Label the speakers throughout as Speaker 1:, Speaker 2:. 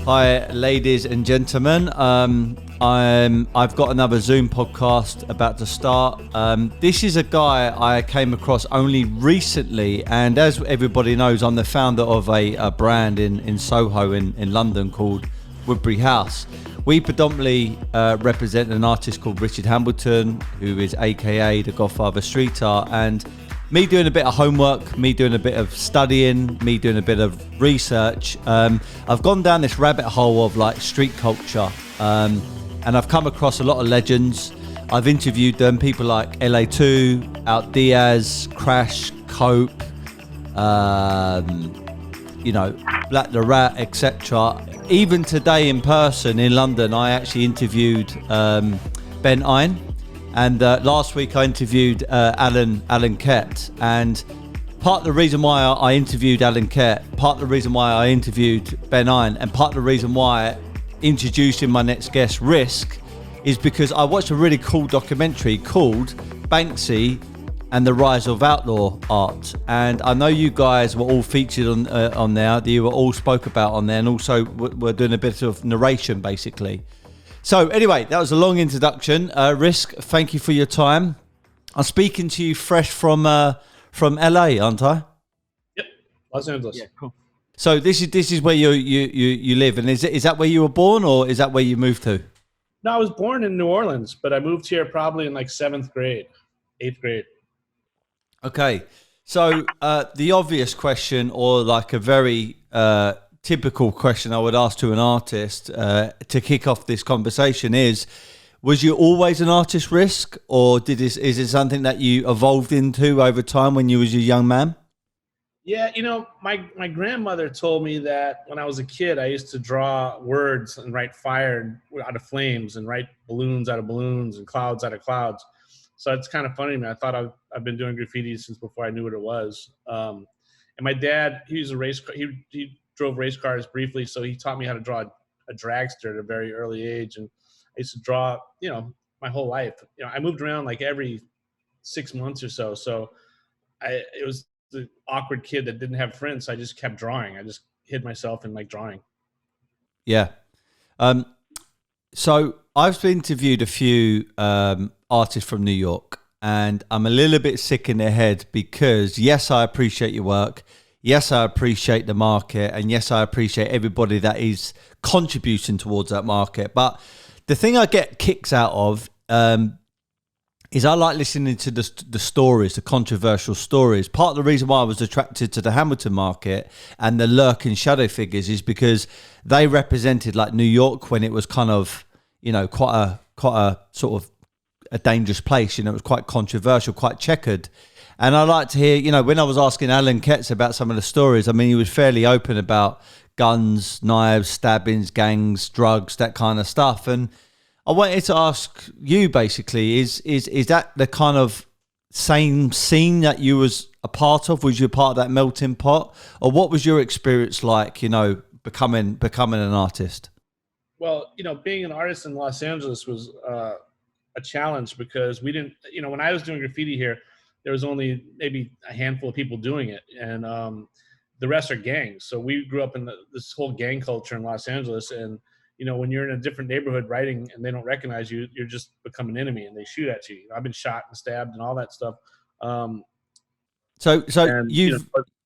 Speaker 1: Hi, ladies and gentlemen. I've got another Zoom podcast about to start. This is a guy I came across only recently, and as everybody knows, I'm the founder of a brand in Soho in London called Woodbury House. We predominantly represent an artist called Richard Hambleton, who is AKA the Godfather of Street Art, and me doing a bit of homework, me doing a bit of studying, me doing a bit of research. I've gone down this rabbit hole of like street culture, and I've come across a lot of legends. I've interviewed them, people like LA2, Out Diaz, Crash, Cope, Black the Rat, etc. Even today in person in London, I actually interviewed Ben Ein. And last week I interviewed Alan Kett, and part of the reason why I interviewed Alan Kett, part of the reason why I interviewed Ben Ein, and part of the reason why I introduced in my next guest, Risk, is because I watched a really cool documentary called Banksy and the Rise of Outlaw Art. And I know you guys were all featured on there, you were all spoke about on there, and also we're doing a bit of narration basically. So anyway, that was a long introduction. Risk, thank you for your time. I'm speaking to you fresh from LA, aren't I?
Speaker 2: Yep, Los Angeles.
Speaker 1: Yeah, cool. So this is where you live, and is that where you were born, or is that where you moved to?
Speaker 2: No, I was born in New Orleans, but I moved here probably in like 7th grade, 8th grade.
Speaker 1: Okay, so the obvious question, or like a very typical question I would ask to an artist to kick off this conversation is, was you always an artist, Risk, or is it something that you evolved into over time when you was a young man?
Speaker 2: Yeah, my grandmother told me that when I was a kid, I used to draw words and write fire out of flames and write balloons out of balloons and clouds out of clouds. So it's kind of funny to me. I thought I've been doing graffiti since before I knew what it was. And my dad, he was a race car. He drove race cars briefly, so he taught me how to draw a dragster at a very early age. And I used to draw, my whole life. I moved around like every 6 months or so. So it was the awkward kid that didn't have friends. So I just kept drawing. I just hid myself in like drawing.
Speaker 1: Yeah. So I've interviewed a few artists from New York, and I'm a little bit sick in the head because yes, I appreciate your work. Yes, I appreciate the market, and yes, I appreciate everybody that is contributing towards that market. But the thing I get kicks out of is I like listening to the stories, the controversial stories. Part of the reason why I was attracted to the Hamilton market and the lurking shadow figures is because they represented like New York when it was kind of, quite a sort of a dangerous place. It was quite controversial, quite checkered. And I like to hear, when I was asking Alan Ketz about some of the stories, I mean, he was fairly open about guns, knives, stabbings, gangs, drugs, that kind of stuff. And I wanted to ask you basically, is that the kind of same scene that you was a part of? Was you a part of that melting pot? Or what was your experience like, becoming an artist?
Speaker 2: Well, being an artist in Los Angeles was a challenge because we didn't, when I was doing graffiti here, there was only maybe a handful of people doing it, and the rest are gangs. So we grew up in this whole gang culture in Los Angeles, and when you're in a different neighborhood writing and they don't recognize you, you're just become an enemy, and they shoot at you. I've been shot and stabbed and all that stuff.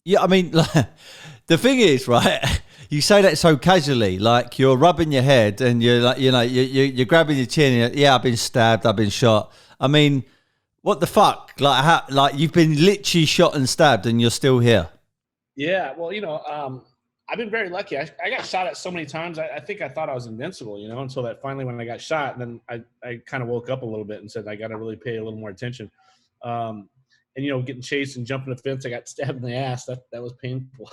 Speaker 1: Yeah, I mean, the thing is, right? You say that so casually, like you're rubbing your head and you're like, you're grabbing your chin. And yeah, I've been stabbed, I've been shot. I mean, what the fuck? Like you've been literally shot and stabbed, and you're still here.
Speaker 2: Yeah, well, I've been very lucky. I got shot at so many times. I think I thought I was invincible, until that finally when I got shot, and then I kind of woke up a little bit and said I got to really pay a little more attention. And getting chased and jumping the fence, I got stabbed in the ass. That was painful.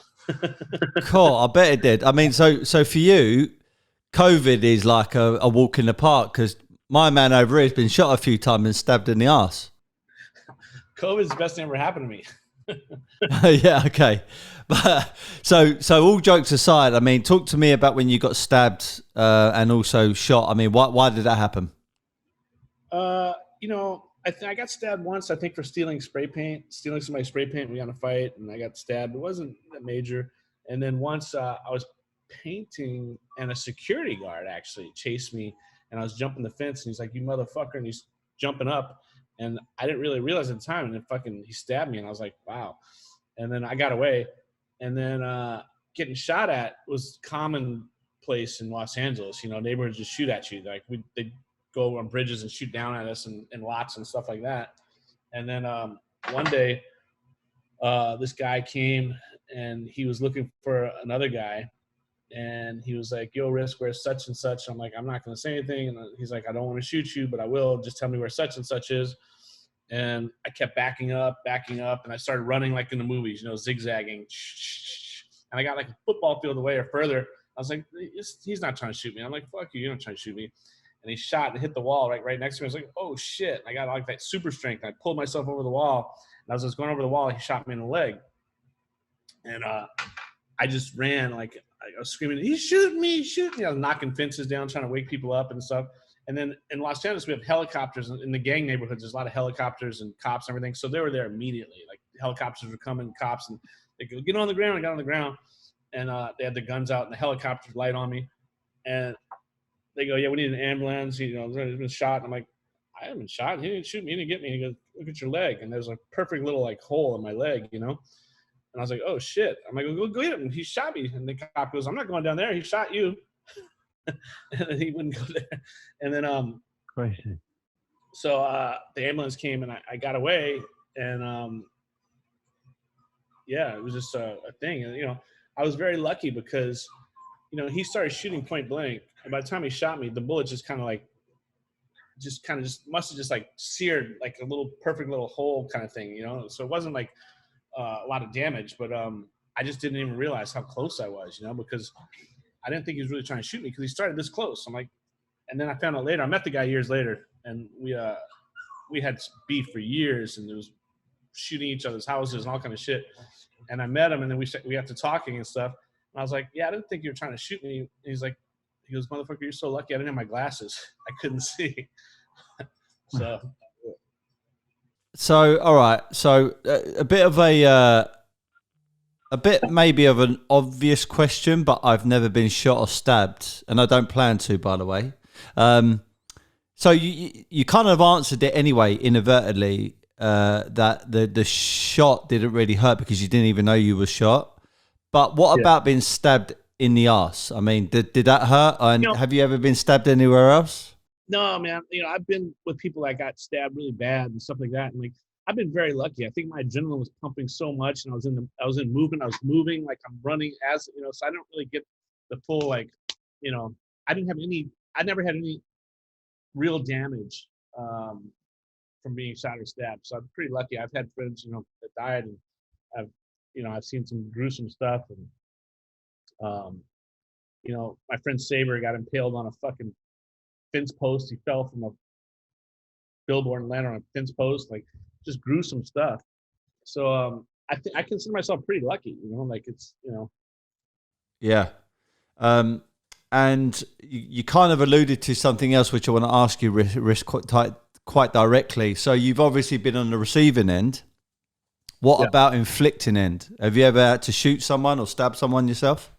Speaker 1: Cool, I bet it did. I mean, so for you, COVID is like a walk in the park because my man over here has been shot a few times and stabbed in the ass.
Speaker 2: COVID is the best thing ever happened to me.
Speaker 1: Yeah, okay. But so all jokes aside, I mean, talk to me about when you got stabbed and also shot. I mean, why did that happen?
Speaker 2: I got stabbed once, I think, for stealing somebody's spray paint. We got in a fight and I got stabbed. It wasn't that major. And then once I was painting, and a security guard actually chased me, and I was jumping the fence, and he's like, "You motherfucker!" and he's jumping up, and I didn't really realize at the time, and then fucking he stabbed me, and I was like, "Wow!" And then I got away, and then getting shot at was commonplace in Los Angeles. You know, neighborhoods just shoot at you. Like they go on bridges and shoot down at us in lots and stuff like that. And then one day, this guy came and he was looking for another guy, and he was like, "Yo, Risk, where's such and such?" I'm like, "I'm not going to say anything." And he's like, "I don't want to shoot you, but I will. Just tell me where such and such is." And I kept backing up, and I started running like in the movies, you know, zigzagging. And I got like a football field away or further. I was like, "He's not trying to shoot me." I'm like, "Fuck you, you're not trying to shoot me." And he shot and hit the wall right next to me. I was like, "Oh shit!" And I got like that super strength. And I pulled myself over the wall, and as I was going over the wall, he shot me in the leg. And I just ran, like I was screaming, "He's shooting me, shooting me." I was knocking fences down, trying to wake people up and stuff. And then in Los Angeles, we have helicopters in the gang neighborhoods. There's a lot of helicopters and cops and everything. So they were there immediately. Like helicopters were coming, cops, and they go, "Get on the ground." I got on the ground, and they had the guns out, and the helicopters light on me. And they go, "Yeah, we need an ambulance. You know, he's been shot." And I'm like, "I haven't been shot. He didn't shoot me. He didn't get me." And he goes, "Look at your leg." And there's a perfect little like hole in my leg, you know? And I was like, "Oh shit." I'm like, "Go get him. He shot me." And the cop goes, "I'm not going down there. He shot you." And then he wouldn't go there. And then
Speaker 3: Crazy.
Speaker 2: so the ambulance came, and I got away. And yeah, it was just a thing. And, you know, I was very lucky because, you know, he started shooting point blank. And by the time he shot me, the bullet just must have just like seared like a little perfect little hole kind of thing, you know? So it wasn't like a lot of damage, but I just didn't even realize how close I was, you know, because I didn't think he was really trying to shoot me because he started this close. I'm like, and then I found out later, I met the guy years later, and we had beef for years, and it was shooting each other's houses and all kind of shit. And I met him, and then we got to talking and stuff. And I was like, "Yeah, I didn't think you were trying to shoot me." And he goes, "Motherfucker, you're so lucky I didn't have my glasses. I couldn't see."
Speaker 1: So, all right. So a bit of a bit maybe of an obvious question, but I've never been shot or stabbed, and I don't plan to, by the way. So you kind of answered it anyway, inadvertently, that the shot didn't really hurt because you didn't even know you were shot. But what about being stabbed in the arse? I mean, did that hurt? And
Speaker 2: You know,
Speaker 1: have you ever been stabbed anywhere else?
Speaker 2: no, man. You know, I've been with people that got stabbed really bad and stuff like that, and like I've been very lucky. I think my adrenaline was pumping so much, and I was in movement. I was moving, like I'm running as you know. So I don't really get the full like, you know. I never had any real damage from being shot or stabbed. So I'm pretty lucky. I've had friends, you know, that died, and I've seen some gruesome stuff, and you know, my friend Saber got impaled on a fucking fence post. He fell from a billboard and landed on a fence post, like just gruesome stuff. So I consider myself pretty lucky, you know, like it's, you know.
Speaker 1: Yeah. And you kind of alluded to something else, which I want to ask you, Risk, quite directly. So you've obviously been on the receiving end. What about inflicting end? Have you ever had to shoot someone or stab someone yourself?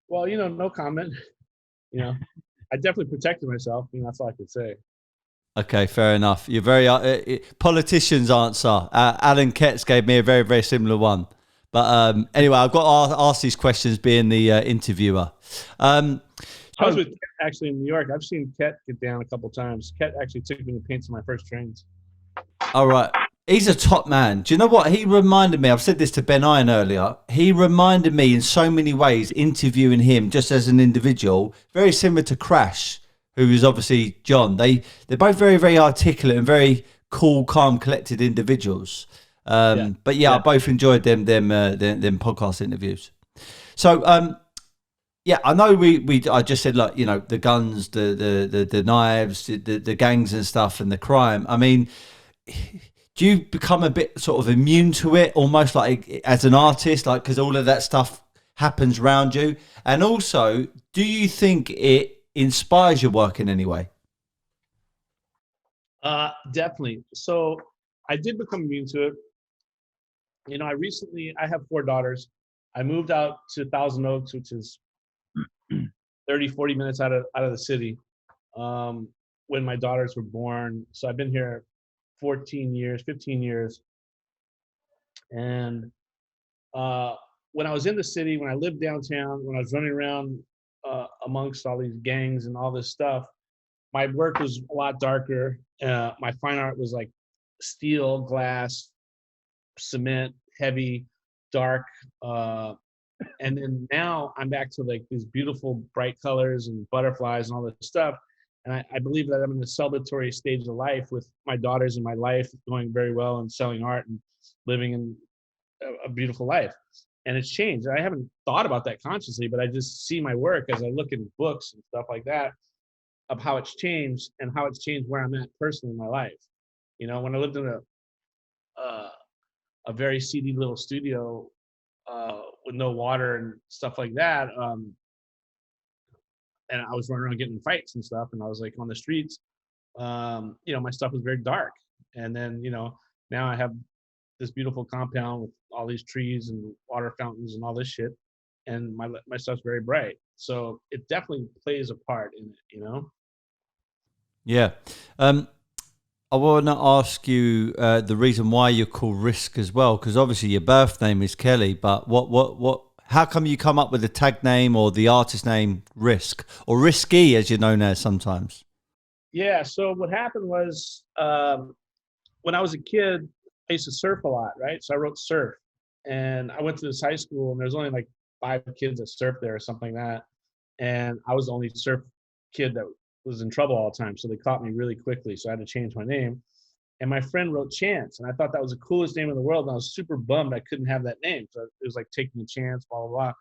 Speaker 2: Well, you know, no comment. You know, I definitely protected myself. You know, that's all I could say.
Speaker 1: Okay, fair enough. You're very politician's answer. Alan Ketz gave me a very, very similar one. But anyway, I've got to ask these questions being the interviewer.
Speaker 2: I was with Ket actually in New York. I've seen Ket get down a couple times. Ket actually took me to paint some of my first trains.
Speaker 1: All right. He's a top man. Do you know what? He reminded me, I've said this to Ben Iron earlier, he reminded me in so many ways, interviewing him just as an individual, very similar to Crash, who is obviously John. They're both very, very articulate and very cool, calm, collected individuals. But I both enjoyed them podcast interviews. So yeah, I know I just said, like, you know, the guns, the knives, the gangs and stuff, and the crime. I mean, do you become a bit sort of immune to it, almost like as an artist, like, because all of that stuff happens around you? And also, do you think it inspires your work in any way?
Speaker 2: Definitely. So I did become immune to it. You know, I have 4 daughters. I moved out to Thousand Oaks, which is 30, 40 minutes out of the city, when my daughters were born. So I've been here 14 years, 15 years. And when I was in the city, when I lived downtown, when I was running around amongst all these gangs and all this stuff, my work was a lot darker. My fine art was like steel, glass, cement, heavy, dark. And then now I'm back to like these beautiful bright colors and butterflies and all this stuff. And I believe that I'm in a celebratory stage of life with my daughters and my life going very well and selling art and living in a beautiful life. And it's changed. I haven't thought about that consciously, but I just see my work as I look in books and stuff like that of how it's changed and how it's changed where I'm at personally in my life. You know, when I lived in a very seedy little studio with no water and stuff like that, and I was running around getting in fights and stuff, and I was like on the streets, you know, my stuff was very dark. And then, you know, now I have this beautiful compound with all these trees and water fountains and all this shit, and my stuff's very bright. So it definitely plays a part in it, you know.
Speaker 1: Yeah. I want to ask you the reason why you're called Risk as well, because obviously your birth name is Kelly, but how come you come up with the tag name or the artist name Risk, or Risky as you're known as sometimes?
Speaker 2: Yeah. So what happened was, when I was a kid, I used to surf a lot, right? So I wrote surf, and I went to this high school, and there's only like 5 kids that surf there or something like that, and I was the only surf kid that was in trouble all the time. So they caught me really quickly. So I had to change my name. And my friend wrote Chance, and I thought that was the coolest name in the world. And I was super bummed I couldn't have that name. So it was like taking a chance, blah blah blah.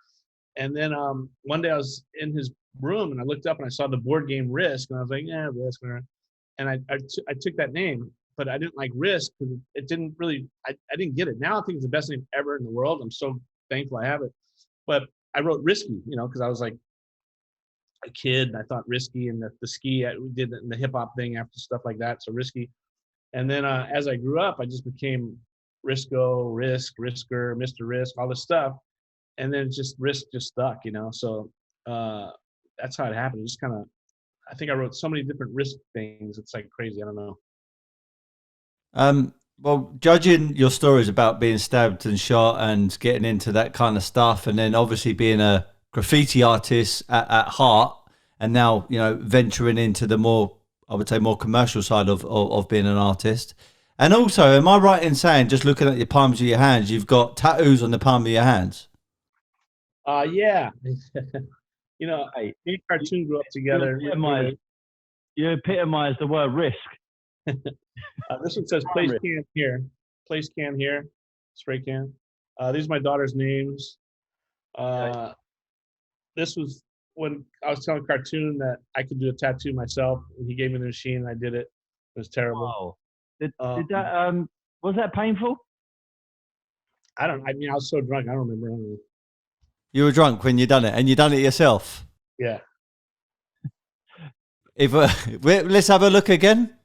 Speaker 2: And then one day I was in his room, and I looked up and I saw the board game Risk, and I was like, yeah, Risk. And I took that name, but I didn't like Risk because it didn't really. I didn't get it. Now I think it's the best name ever in the world. I'm so thankful I have it. But I wrote Risky, you know, because I was like a kid, and I thought Risky, and the ski, we did the hip hop thing after stuff like that, so Risky. And then as I grew up, I just became Risco, Risk, Risker, Mr. Risk, all this stuff, and then just Risk just stuck, you know. So that's how it happened. It just kind of, I think I wrote so many different Risk things. It's like crazy. I don't know.
Speaker 1: Well, judging your stories about being stabbed and shot and getting into that kind of stuff, and then obviously being a graffiti artist at heart, and now, you know, venturing into the more, I would say, more commercial side of being an artist. And also, am I right in saying, just looking at your palms of your hands, you've got tattoos on the palm of your hands?
Speaker 2: Yeah. You know,
Speaker 3: Hey,
Speaker 2: me and Cartoon grew up
Speaker 3: you
Speaker 2: together.
Speaker 3: you epitomise the word risk.
Speaker 2: This one says place can here. Place can here. Spray can. These are my daughter's names. This was when I was telling Cartoon that I could do a tattoo myself, and he gave me the machine, and I did it. It was terrible.
Speaker 3: Wow. Did that was that painful?
Speaker 2: I mean, I was so drunk, I don't remember anything.
Speaker 1: You were drunk when you done it, and you done it yourself.
Speaker 2: Yeah.
Speaker 1: If let's have a look again.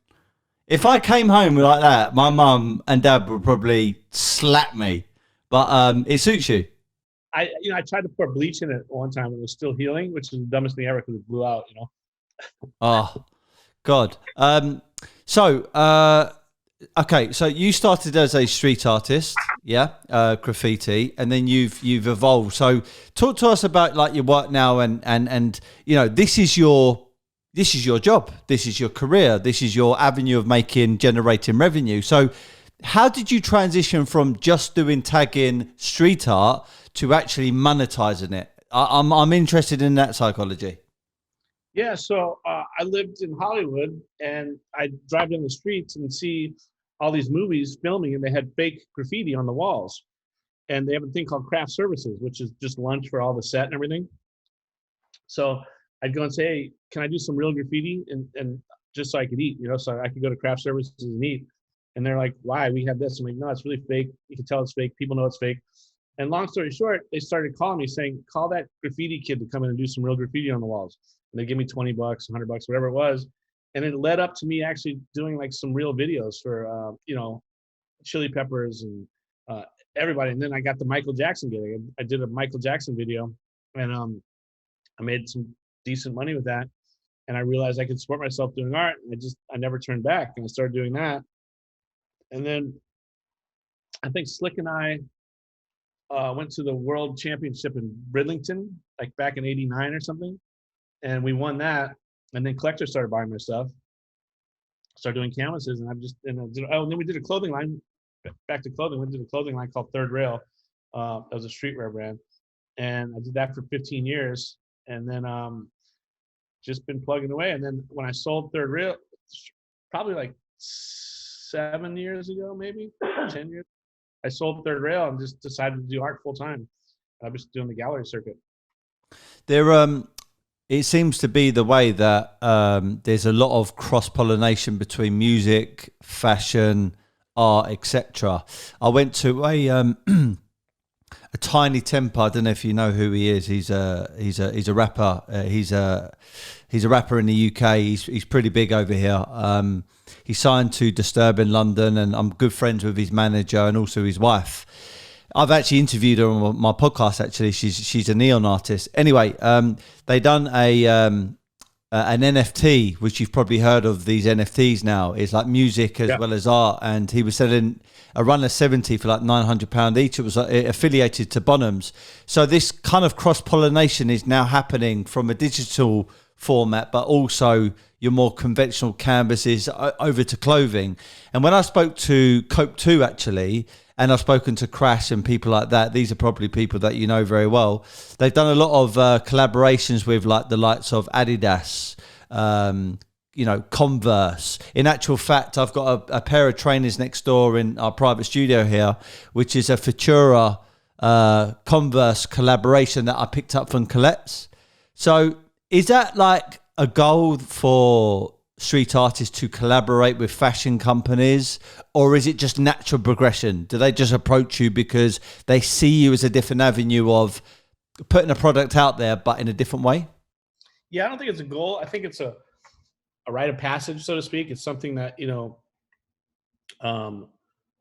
Speaker 1: If I came home like that, my mum and dad would probably slap me. But it suits you.
Speaker 2: I tried to pour bleach in it one time, and it was still healing, which is the dumbest thing ever because it blew out, you know.
Speaker 1: Oh, God. Okay, so you started as a street artist, yeah, graffiti, and then you've evolved. So talk to us about like your work now, and you know, this is your job, this is your career, this is your avenue of generating revenue. So how did you transition from just doing tagging street art to actually monetizing it? I'm interested in that psychology.
Speaker 2: Yeah, so I lived in Hollywood, and I drive down the streets and see all these movies filming, and they had fake graffiti on the walls. And they have a thing called craft services, which is just lunch for all the set and everything. So I'd go and say, hey, can I do some real graffiti? And just so I could eat, you know, so I could go to craft services and eat. And they're like, why? We have this. I'm like, no, it's really fake. You can tell it's fake. People know it's fake. And long story short, they started calling me saying, call that graffiti kid to come in and do some real graffiti on the walls. And they give me $20, $100, whatever it was. And it led up to me actually doing like some real videos for, you know, Chili Peppers and everybody. And then I got the Michael Jackson gig. I did a Michael Jackson video, and I made some decent money with that, and I realized I could support myself doing art. And I never turned back, and I started doing that. And then I think Slick and I went to the World Championship in Bridlington, like back in '89 or something, and we won that. And then collectors started buying my stuff, started doing canvases, and and then we did a clothing line. Back to clothing, we did a clothing line called Third Rail. That was a streetwear brand, and I did that for 15 years, and then just been plugging away. And then when I sold Third Rail, probably like 7 years ago, maybe 10 years, I sold Third Rail and just decided to do art full time. I'm just doing the gallery circuit.
Speaker 1: It seems to be the way that there's a lot of cross-pollination between music, fashion, art, etc. I went to a Tiny Temper. I don't know if you know who he is. He's a rapper. He's a rapper in the UK. He's pretty big over here. He signed to Disturb in London, and I'm good friends with his manager and also his wife. I've actually interviewed her on my podcast. Actually, she's a neon artist. Anyway, they done an NFT, which you've probably heard of. These NFTs now, it's like music as well as art, and he was selling a run of 70 for like £900 each. It was affiliated to Bonhams. So this kind of cross pollination is now happening from a digital format, but also your more conventional canvases over to clothing. And when I spoke to Cope 2 actually, and I've spoken to Crash and people like that, these are probably people that you know very well. They've done a lot of collaborations with like the likes of Adidas, Converse. In actual fact, I've got a pair of trainers next door in our private studio here, which is a Futura Converse collaboration that I picked up from Colette's. So is that like a goal for street artists to collaborate with fashion companies, or is it just natural progression? Do they just approach you because they see you as a different avenue of putting a product out there, but in a different way?
Speaker 2: Yeah, I don't think it's a goal. I think it's a rite of passage, so to speak. It's something that,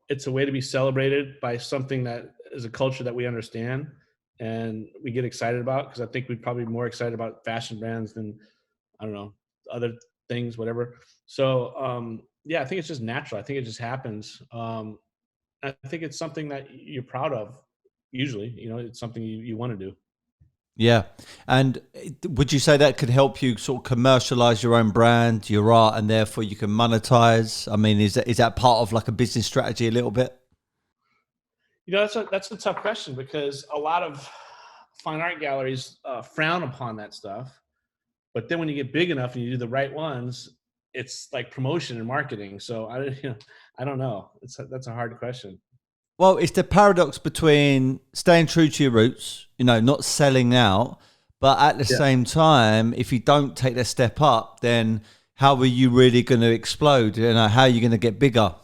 Speaker 2: it's a way to be celebrated by something that is a culture that we understand and we get excited about, because I think we'd probably be more excited about fashion brands than, I don't know, other things, whatever. So I think it's just natural. I think it just happens. I think it's something that you're proud of. Usually, it's something you want to do.
Speaker 1: Yeah. And would you say that could help you sort of commercialize your own brand, your art, and therefore you can monetize? I mean, is that part of like a business strategy a little bit?
Speaker 2: That's a tough question, because a lot of fine art galleries frown upon that stuff. But then when you get big enough and you do the right ones, it's like promotion and marketing. So I don't know. That's a hard question.
Speaker 1: Well, it's the paradox between staying true to your roots, not selling out, but at the same time, if you don't take that step up, then how are you really going to explode? How are you going to get bigger?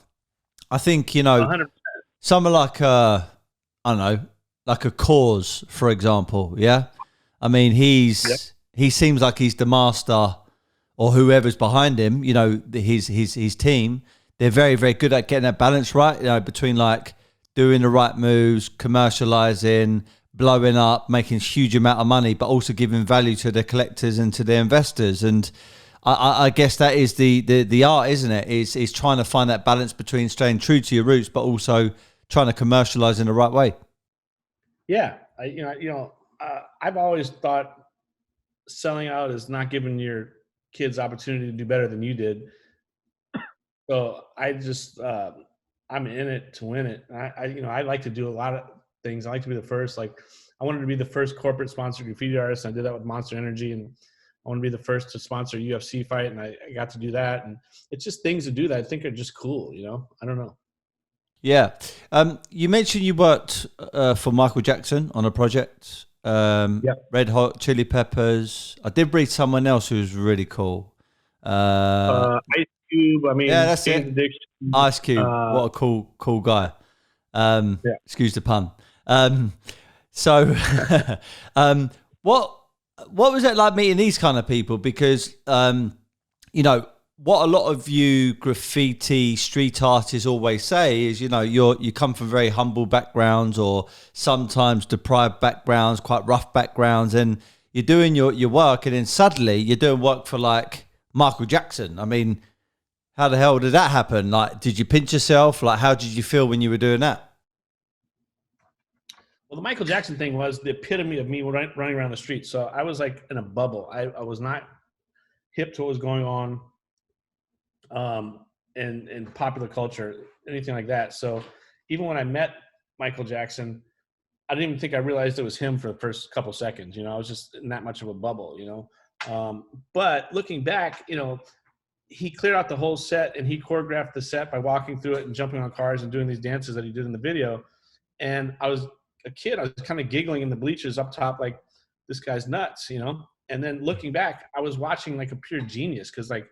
Speaker 1: I think,
Speaker 2: 100%.
Speaker 1: Something like like a Cause, for example. Yeah. I mean, he seems like he's the master, or whoever's behind him, his team. They're very, very good at getting that balance right, between like doing the right moves, commercializing, blowing up, making huge amount of money, but also giving value to the collectors and to the investors. And I guess that is the art, isn't it? Is trying to find that balance between staying true to your roots, but also trying to commercialize in the right way.
Speaker 2: Yeah. I've always thought selling out is not giving your kids opportunity to do better than you did. So I just, I'm in it to win it. I like to do a lot of things. I like to be the first. Like, I wanted to be the first corporate sponsored graffiti artist. I did that with Monster Energy, and I want to be the first to sponsor a UFC fight, and I got to do that. And it's just things to do that I think are just cool. I don't know.
Speaker 1: Yeah. You mentioned you worked for Michael Jackson on a project. Red Hot Chili Peppers. I did read someone else who was really cool.
Speaker 2: Ice Cube.
Speaker 1: That's it. Ice Cube. What a cool guy. Excuse the pun. What was it like meeting these kind of people? Because what a lot of you graffiti street artists always say is, you come from very humble backgrounds, or sometimes deprived backgrounds, quite rough backgrounds, and you're doing your work, and then suddenly you're doing work for like Michael Jackson. I mean, how the hell did that happen? Like, did you pinch yourself? Like, how did you feel when you were doing that?
Speaker 2: Well, the Michael Jackson thing was the epitome of me running around the street. So I was like in a bubble. I was not hip to what was going on in popular culture, anything like that. So even when I met Michael Jackson, I didn't even think I realized it was him for the first couple seconds. I was just in that much of a bubble. But looking back, he cleared out the whole set and he choreographed the set by walking through it and jumping on cars and doing these dances that he did in the video. And I was a kid, I was kind of giggling in the bleachers up top, like, this guy's nuts, And then looking back, I was watching like a pure genius, because like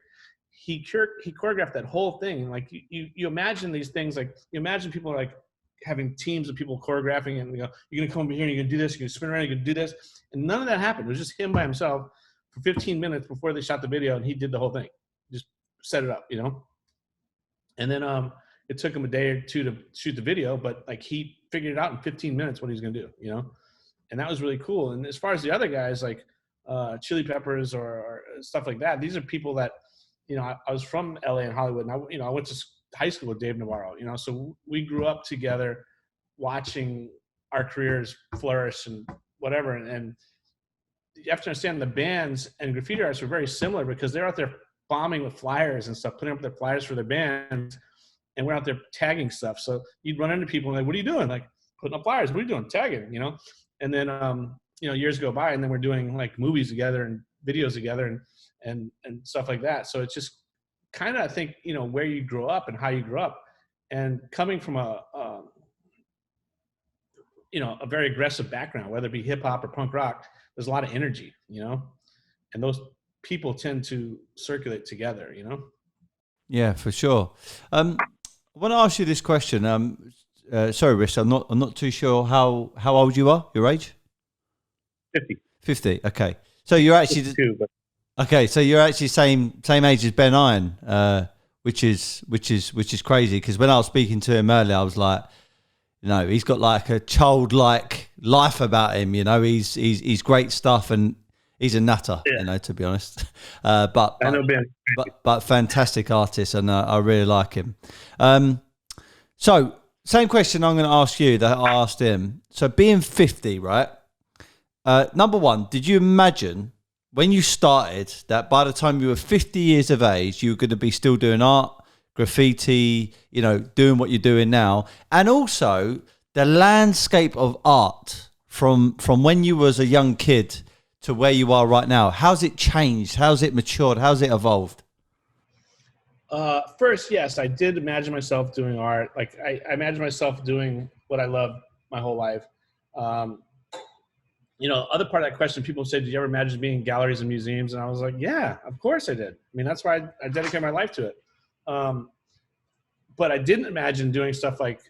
Speaker 2: he choreographed that whole thing. Like you imagine these things, like you imagine people like having teams of people choreographing, and you're gonna come over here and you're gonna do this, you're gonna spin around, you're gonna do this, and none of that happened. It was just him by himself for 15 minutes before they shot the video, and he did the whole thing, just set it up, And then it took him a day or two to shoot the video, but like he figured it out in 15 minutes what he's gonna do, and that was really cool. And as far as the other guys, like Chili Peppers or stuff like that, these are people that, I was from LA and Hollywood, and I went to high school with Dave Navarro, so we grew up together watching our careers flourish and whatever. And you have to understand, the bands and graffiti artists were very similar, because they're out there bombing with flyers and stuff, putting up their flyers for their bands, and we're out there tagging stuff. So you'd run into people and like, what are you doing? Like, putting up flyers. What are you doing? Tagging, And then, years go by, and then we're doing like movies together and videos together and stuff like that. So it's just kind of, I think, where you grow up and how you grew up, and coming from a very aggressive background, whether it be hip hop or punk rock, there's a lot of energy, and those people tend to circulate together,
Speaker 1: Yeah, for sure. I want to ask you this question. Sorry, Rich, I'm not too sure how old you are. Your age?
Speaker 2: 50.
Speaker 1: 50. Okay, so you're actually
Speaker 2: 52, but
Speaker 1: okay. So you're actually same age as Ben Iron, which is crazy. Because when I was speaking to him earlier, I was like, he's got like a childlike life about him. He's great stuff, and he's a nutter.
Speaker 2: Yeah.
Speaker 1: To be honest, but
Speaker 2: I know Ben.
Speaker 1: But fantastic artist, and I really like him. So same question I'm going to ask you that I asked him. So being 50, right? Number one, did you imagine when you started that by the time you were 50 years of age, you were going to be still doing art, graffiti, doing what you're doing now? And also the landscape of art from when you was a young kid to where you are right now, how's it changed? How's it matured? How's it evolved?
Speaker 2: First, yes, I did imagine myself doing art. Like I imagined myself doing what I loved my whole life. Other part of that question, people said, did you ever imagine being in galleries and museums? And I was like, yeah, of course I did. I mean, that's why I dedicated my life to it. But I didn't imagine doing stuff like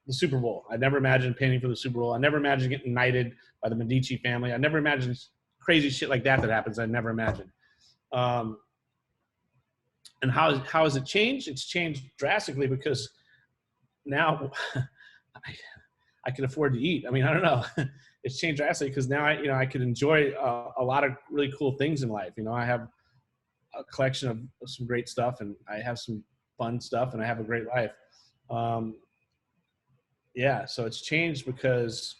Speaker 2: the Super Bowl. I never imagined painting for the Super Bowl. I never imagined getting knighted by the Medici family. I never imagined crazy shit like that happens. I never imagined. And how has it changed? It's changed drastically, because now I can afford to eat. I mean, I don't know. It's changed drastically because now I could enjoy a lot of really cool things in life. I have a collection of some great stuff, and I have some fun stuff, and I have a great life. Yeah, so it's changed because,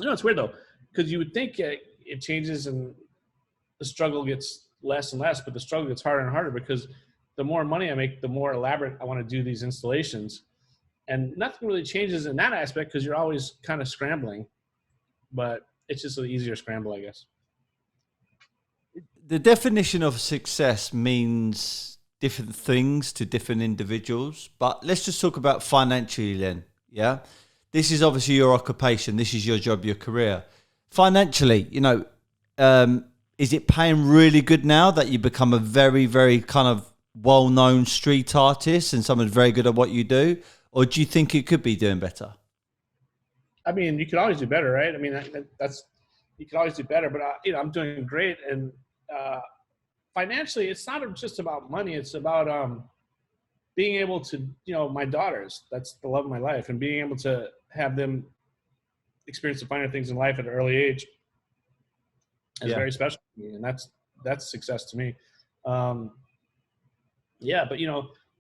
Speaker 2: it's weird though, because you would think it changes and the struggle gets less and less, but the struggle gets harder and harder, because the more money I make, the more elaborate I want to do these installations. And nothing really changes in that aspect, because you're always kind of scrambling, but it's just an easier scramble, I guess.
Speaker 1: The definition of success means different things to different individuals, but let's just talk about financially then. Yeah, this is obviously your occupation. This is your job, your career. Financially, is it paying really good now that you become a very, very kind of well-known street artist and someone very good at what you do? Or do you think it could be doing better?
Speaker 2: I mean, you could always do better, right? I mean, you could always do better, but I'm doing great. And financially, it's not just about money. It's about being able to, my daughters, that's the love of my life, and being able to have them experience the finer things in life at an early age. is very special to me, and that's success to me. But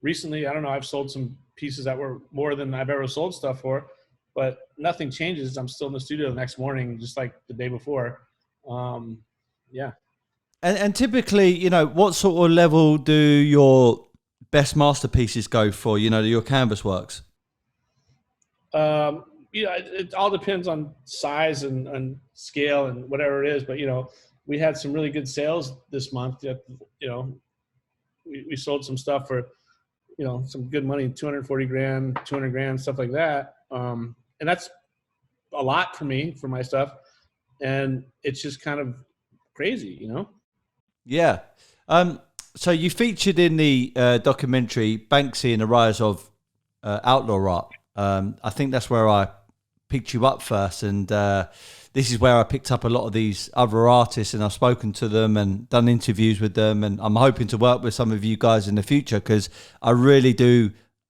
Speaker 2: recently, I don't know, I've sold some pieces that were more than I've ever sold stuff for, but nothing changes. I'm still in the studio the next morning, just like the day before.
Speaker 1: And typically, what sort of level do your best masterpieces go for, your canvas works?
Speaker 2: It all depends on size and scale and whatever it is. But, we had some really good sales this month. We sold some stuff for, some good money, 240 grand, 200 grand, stuff like that. And that's a lot for me, for my stuff. And it's just kind of crazy,
Speaker 1: Yeah. So you featured in the documentary Banksy and the Rise of Outlaw Art. I think that's where I picked you up first, and this is where I picked up a lot of these other artists, and I've spoken to them and done interviews with them, and I'm hoping to work with some of you guys in the future, because I really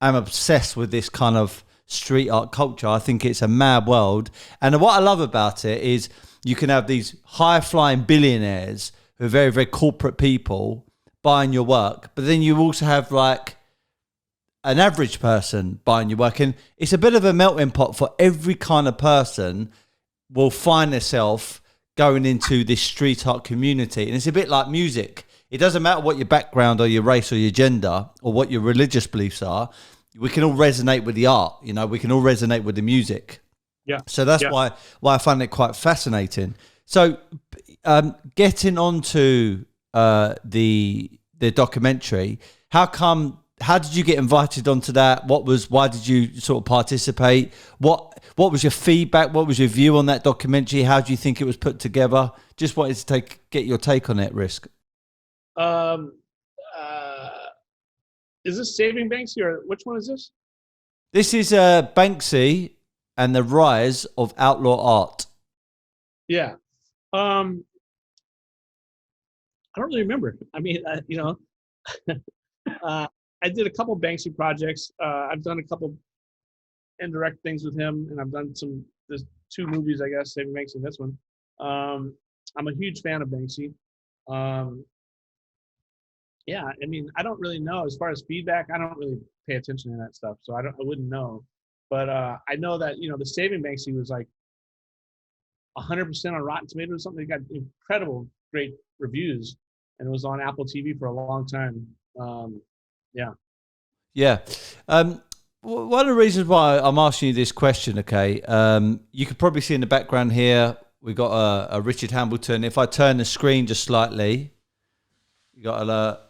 Speaker 1: am obsessed with this kind of street art culture. I think it's a mad world, and what I love about it is you can have these high-flying billionaires who are very, very corporate people buying your work, but then you also have like an average person buying your work, and it's a bit of a melting pot for every kind of person will find themselves going into this street art community. And it's a bit like music. It doesn't matter what your background or your race or your gender or what your religious beliefs are. We can all resonate with the art, we can all resonate with the music.
Speaker 2: Yeah.
Speaker 1: So that's why I find it quite fascinating. So getting onto the documentary, how did you get invited onto that? Why did you sort of participate? What was your feedback? What was your view on that documentary? How do you think it was put together? Just wanted to get your take on it, Risk.
Speaker 2: Is this Saving Banksy, or which one is this?
Speaker 1: This is Banksy and the Rise of Outlaw Art.
Speaker 2: Yeah. I don't really remember. I mean, I did a couple Banksy projects. I've done a couple indirect things with him, and I've done there's 2 movies, I guess, Saving Banksy and this one. I'm a huge fan of Banksy. I mean, I don't really know. As far as feedback, I don't really pay attention to that stuff, so I wouldn't know. But I know that, the Saving Banksy was like 100% on Rotten Tomatoes or something. It got incredible, great reviews, and it was on Apple TV for a long time.
Speaker 1: Yeah. One of the reasons why I'm asking you this question, okay, you could probably see in the background here, we've got a Richard Hambleton. If I turn the screen just slightly, you got a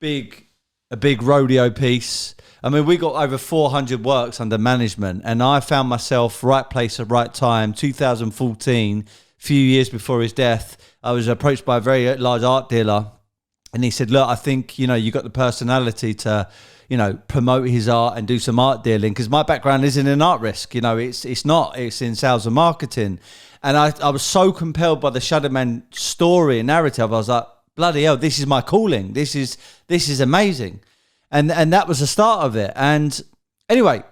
Speaker 1: big rodeo piece. I mean, we got over 400 works under management, and I found myself right place at right time. 2014, a few years before his death, I was approached by a very large art dealer, and he said, look, I think, you got the personality to, promote his art and do some art dealing, because my background isn't in art risk. It's in sales and marketing. And I was so compelled by the Shadowman story and narrative. I was like, bloody hell, this is my calling. This is amazing. And that was the start of it. And anyway,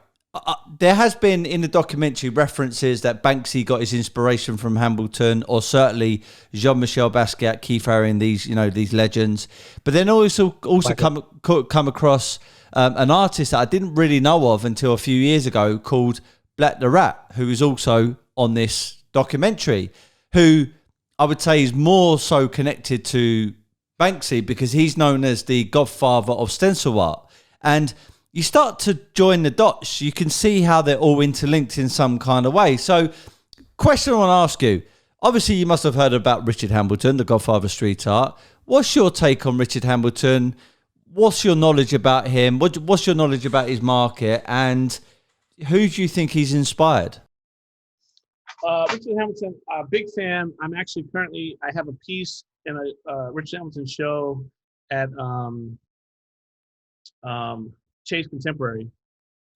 Speaker 1: there has been in the documentary references that Banksy got his inspiration from Hambleton, or certainly Jean-Michel Basquiat, Keith Haring, these legends. But then also come across an artist that I didn't really know of until a few years ago, called Black the Rat, who is also on this documentary, who I would say is more so connected to Banksy because he's known as the godfather of stencil art. And you start to join the dots, you can see how they're all interlinked in some kind of way. So, question I want to ask you, obviously you must have heard about Richard Hambleton, the godfather of street art. What's your take on Richard Hambleton? What's your knowledge about him? What's your knowledge about his market? And who do you think he's inspired?
Speaker 2: Richard Hamilton, big fan. I'm actually I have a piece in a Richard Hamilton show at Chase Contemporary.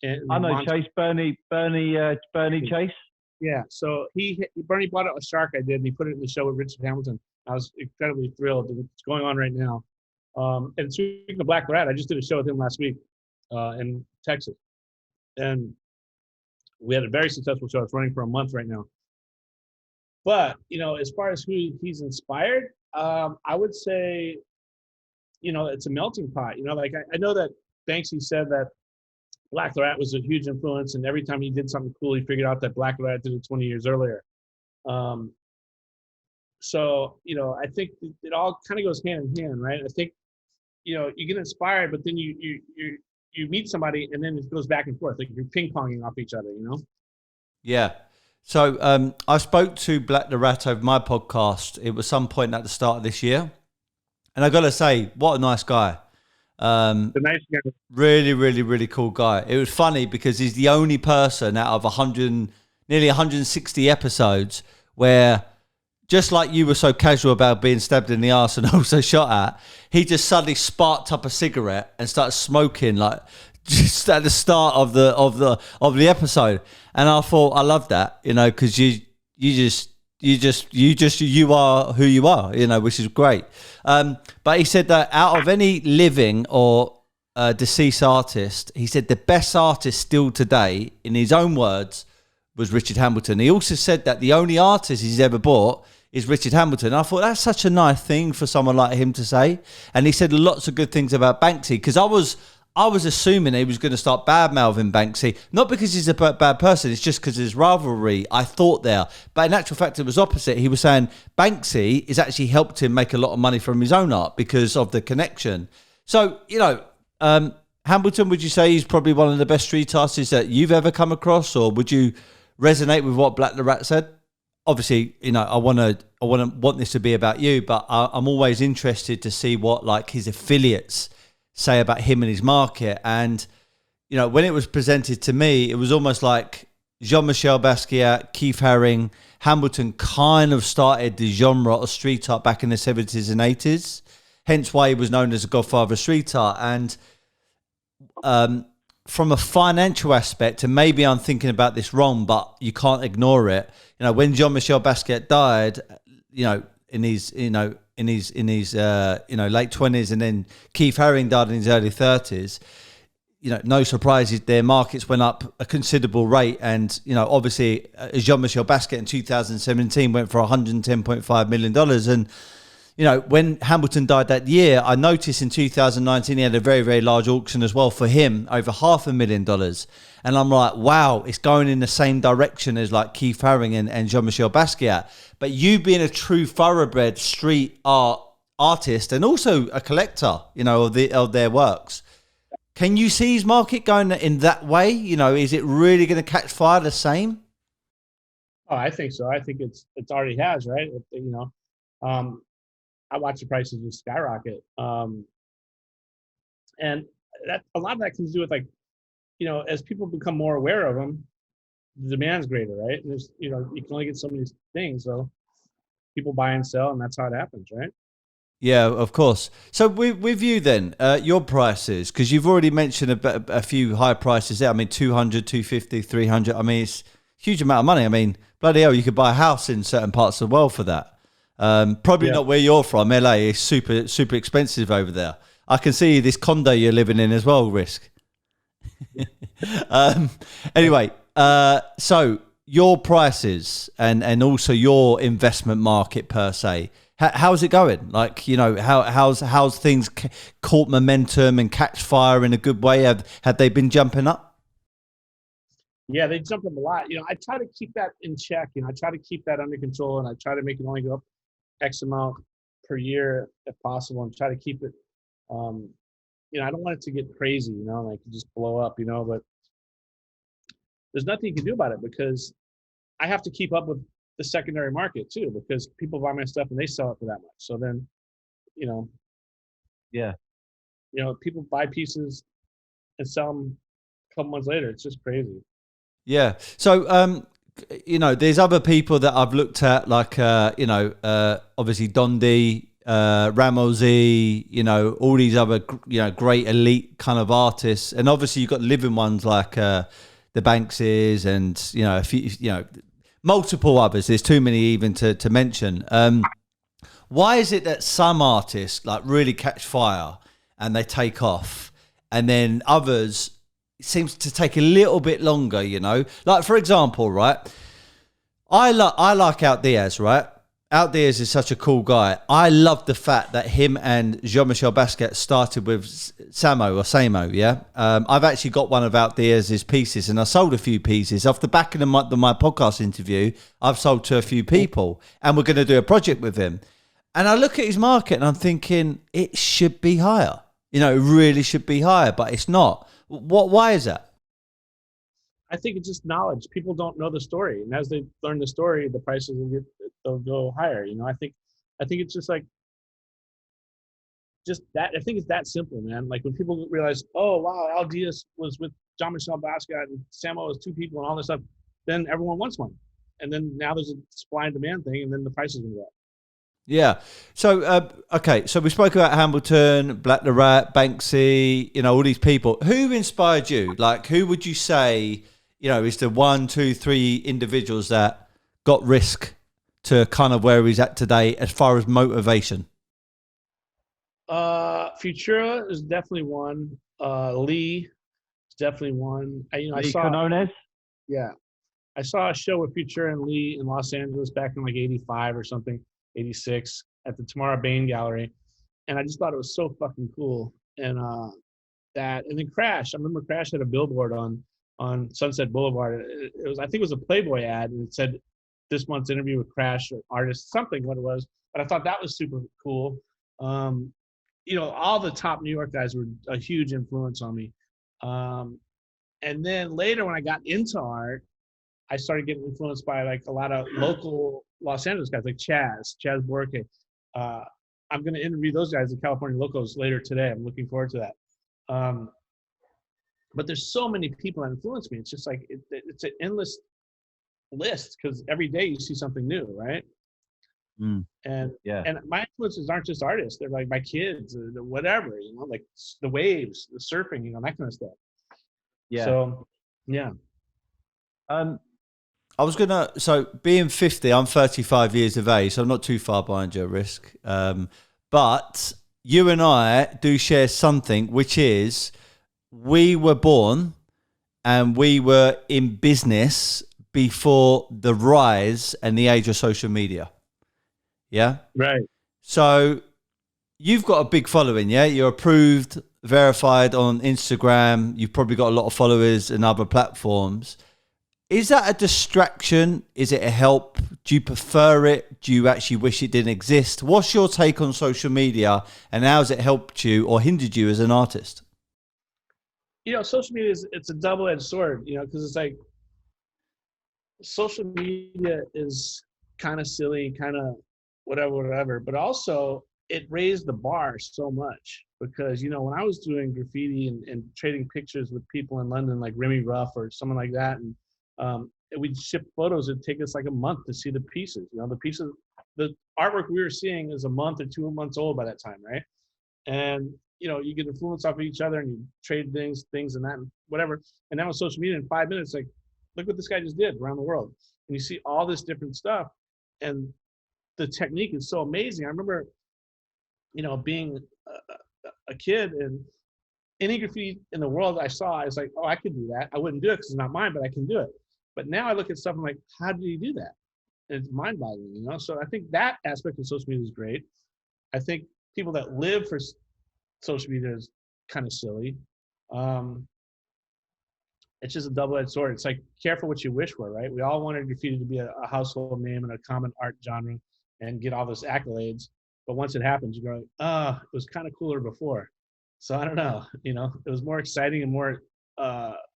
Speaker 3: I know Chase, Bernie Chase.
Speaker 2: Yeah, so Bernie bought a shark I did, and he put it in the show with Richard Hamilton. I was incredibly thrilled. It's going on right now. And speaking of Black Rat, I just did a show with him last week in Texas. And we had a very successful show. It's running for a month right now. But as far as who he's inspired, I would say, it's a melting pot. Like I know that Banksy said that Black Rat was a huge influence, and every time he did something cool, he figured out that Black Rat did it 20 years earlier. So I think it all kind of goes hand in hand, right? I think you get inspired, but then you meet somebody, and then it goes back and forth, like you're ping ponging off each other,
Speaker 1: Yeah. So I spoke to Black the Rat over my podcast. It was some point at the start of this year, and I got to say, what a nice guy.
Speaker 2: The nice guy.
Speaker 1: Really, really, really cool guy. It was funny because he's the only person out of nearly 160 episodes where, just like you were so casual about being stabbed in the arse and also shot at, he just suddenly sparked up a cigarette and started smoking, like just at the start of the episode. And I thought, I love that, because you are who you are, which is great. But he said that out of any living or deceased artist, he said the best artist still today, in his own words, was Richard Hamilton. He also said that the only artist he's ever bought is Richard Hamilton. I thought that's such a nice thing for someone like him to say. And he said lots of good things about Banksy, because I was assuming he was going to start bad-mouthing Banksy, not because he's a bad person, it's just because there's rivalry, I thought there. But in actual fact, it was opposite. He was saying Banksy has actually helped him make a lot of money from his own art because of the connection. So, Hamilton, would you say he's probably one of the best street artists that you've ever come across, or would you resonate with what Black the Rat said? Obviously, I want this to be about you, but I'm always interested to see what like his affiliates say about him and his market. And when it was presented to me, it was almost like Jean-Michel Basquiat, Keith Haring, Hamilton kind of started the genre of street art back in the 70s and 80s, hence why he was known as the godfather of street art. And from a financial aspect, and maybe I'm thinking about this wrong, but you can't ignore it, when Jean-Michel Basquiat died, in his late 20s, and then Keith Haring died in his early 30s, no surprises, their markets went up a considerable rate. And, obviously Jean-Michel Basquiat in 2017 went for $110.5 million. And, when Hamilton died that year, I noticed in 2019, he had a very, very large auction as well for him, over $500,000. And I'm like, wow, it's going in the same direction as like Keith Haring and Jean-Michel Basquiat. But you being a true thoroughbred street art artist and also a collector, of their works, can you see his market going in that way? Is it really going to catch fire the same?
Speaker 2: Oh, I think so. I think it's already has, right? I watch the prices just skyrocket. And that a lot of that can do with, like, as people become more aware of them, the demand's greater, right? And there's, you can only get so many things, so people buy and sell, and that's how it happens, right?
Speaker 1: Yeah, of course. So with you then, your prices, because you've already mentioned a few high prices there. I mean, 200, 250, 300. I mean, it's a huge amount of money. I mean, bloody hell, you could buy a house in certain parts of the world for that. Probably not where you're from. LA is super, super expensive over there. I can see this condo you're living in as well, Risk. Anyway, so your prices and also your investment market per se, how's it going? Like, how's things caught momentum and catch fire in a good way? Have they been jumping up?
Speaker 2: Yeah, they jumped up a lot. I try to keep that in check. I try to keep that under control, and I try to make it only go up X amount per year if possible, and try to keep it. I don't want it to get crazy, like just blow up, but there's nothing you can do about it, because I have to keep up with the secondary market too, because people buy my stuff and they sell it for that much. So then, people buy pieces and sell them a couple months later. It's just crazy. Yeah.
Speaker 1: So, there's other people that I've looked at, like, obviously Dondi, Ramosi, all these other, great elite kind of artists. And obviously you've got living ones like the Bankses and, a few, multiple others. There's too many even to mention. Why is it that some artists like really catch fire and they take off, and then others, it seems to take a little bit longer, Like, for example, right, I like Out Diaz, right? Out Diaz is such a cool guy. I love the fact that him and Jean-Michel Basquiat started with Samo, yeah? I've actually got one of Out Diaz's pieces, and I sold a few pieces. Off the back of my podcast interview, I've sold to a few people, and we're going to do a project with him. And I look at his market, and I'm thinking, it should be higher. You know, it really should be higher, but it's not. Why is that?
Speaker 2: I think it's just knowledge. People don't know the story, and as they learn the story, the prices they'll go higher. You know, I think it's just like just that. I think it's that simple, man. Like when people realize, oh wow, Al Diaz was with Jean-Michel Basquiat and Samo was two people and all this stuff, then everyone wants one, and then now there's a supply and demand thing, and then the prices will go up.
Speaker 1: Yeah. So, okay. So we spoke about Hamilton, Black the Rat, Banksy, you know, all these people. Who inspired you? Like, who would you say, you know, is the 1, 2, 3 individuals that got Risk to kind of where he's at today as far as motivation?
Speaker 2: Futura is definitely one. Lee is definitely one. I saw
Speaker 3: Canones?
Speaker 2: Yeah. I saw a show with Futura and Lee in Los Angeles back in like 85 or something. 86 at the Tamara Bain Gallery, and I just thought it was so fucking cool. And then Crash. I remember Crash had a billboard on Sunset Boulevard. It was, I think it was a Playboy ad, and it said this month's interview with Crash, artist, something what it was. But I thought that was super cool. You know, all the top New York guys were a huge influence on me. And then later when I got into art, I started getting influenced by like a lot of local Los Angeles guys like Chaz Borke. I'm going to interview those guys, the California Locos, later today. I'm looking forward to that. But there's so many people that influence me. It's just like it's an endless list because every day you see something new, right? And my influences aren't just artists; they're like my kids, or whatever, you know, like the waves, the surfing, you know, that kind of stuff.
Speaker 3: Yeah.
Speaker 2: So, yeah.
Speaker 1: So being 50, I'm 35 years of age, so I'm not too far behind you at Risk. But you and I do share something, which is we were born and we were in business before the rise and the age of social media. Yeah?
Speaker 2: Right.
Speaker 1: So you've got a big following, yeah? You're approved, verified on Instagram. You've probably got a lot of followers in other platforms. Is that a distraction? Is it a help? Do you prefer it? Do you actually wish it didn't exist? What's your take on social media and how has it helped you or hindered you as an artist?
Speaker 2: You know, social media it's a double-edged sword, you know, because it's like social media is kind of silly, kind of whatever, but also it raised the bar so much because, you know, when I was doing graffiti and trading pictures with people in London, like Remy Ruff or someone like that, and we'd ship photos. It'd take us like a month to see the pieces. You know, the artwork we were seeing is a month or 2 months old by that time, right? And you know, you get influence off of each other, and you trade things and that, and whatever. And now with social media, in 5 minutes, like, look what this guy just did around the world, and you see all this different stuff, and the technique is so amazing. I remember, you know, being a kid and any graffiti in the world I saw, I was like, oh, I could do that. I wouldn't do it because it's not mine, but I can do it. But now I look at stuff and I'm like, how did you do that? And it's mind-boggling, you know? So I think that aspect of social media is great. I think people that live for social media is kind of silly. It's just a double-edged sword. It's like, careful what you wish for, right? We all wanted graffiti to be a household name and a common art genre and get all those accolades. But once it happens, you go, it was kind of cooler before. So I don't know, you know, it was more exciting and more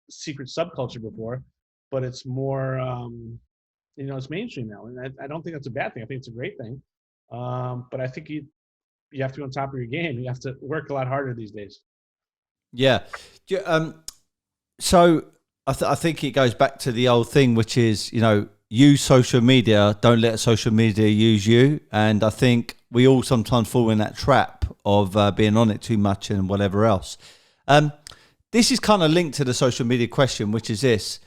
Speaker 2: secret subculture before, but it's more, you know, it's mainstream now. And I don't think that's a bad thing. I think it's a great thing. But I think you have to be on top of your game. You have to work a lot harder these days.
Speaker 1: Yeah. So I think it goes back to the old thing, which is, you know, use social media, don't let social media use you. And I think we all sometimes fall in that trap of being on it too much and whatever else. This is kind of linked to the social media question, which is this: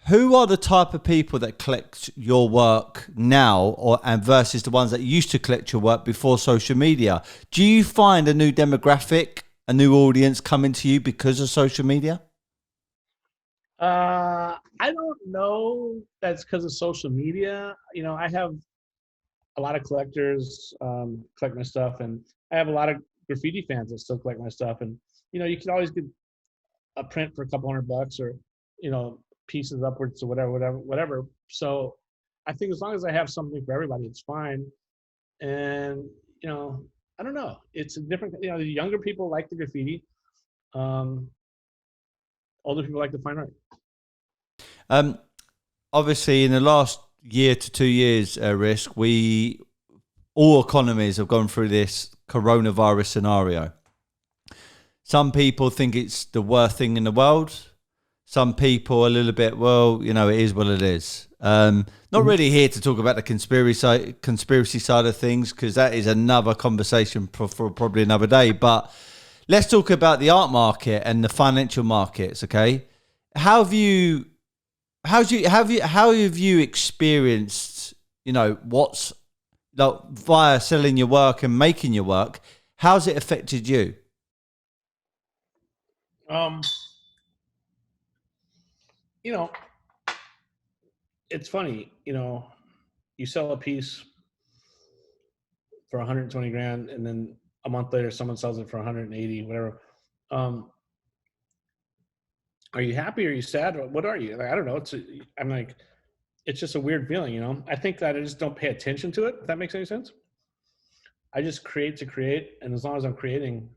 Speaker 1: who are the type of people that collect your work now, and versus the ones that used to collect your work before social media? Do you find a new demographic, a new audience coming to you because of social media?
Speaker 2: I don't know. That's because of social media. I have a lot of collectors collect my stuff, and I have a lot of graffiti fans that still collect my stuff. And you can always get a print for a couple $100, or pieces upwards to whatever. So I think as long as I have something for everybody, it's fine. And I don't know. It's a different. The younger people like the graffiti. Um, Older people like the fine art.
Speaker 1: Um, Obviously, in the last year to 2 years, Risk, all economies have gone through this coronavirus scenario. Some people think it's the worst thing in the world. Some people a little bit, well, it is what it is. Not really here to talk about the conspiracy side of things, because that is another conversation for probably another day. But let's talk about the art market and the financial markets. Okay, how have you experienced what's via selling your work and making your work? How's it affected you?
Speaker 2: You know, it's funny, you sell a piece for 120 grand, and then a month later someone sells it for 180, whatever. Are you happy? Are you sad? What are you? Like, I don't know. I'm like, it's just a weird feeling, I think that I just don't pay attention to it, if that makes any sense. I just create to create, and as long as I'm creating,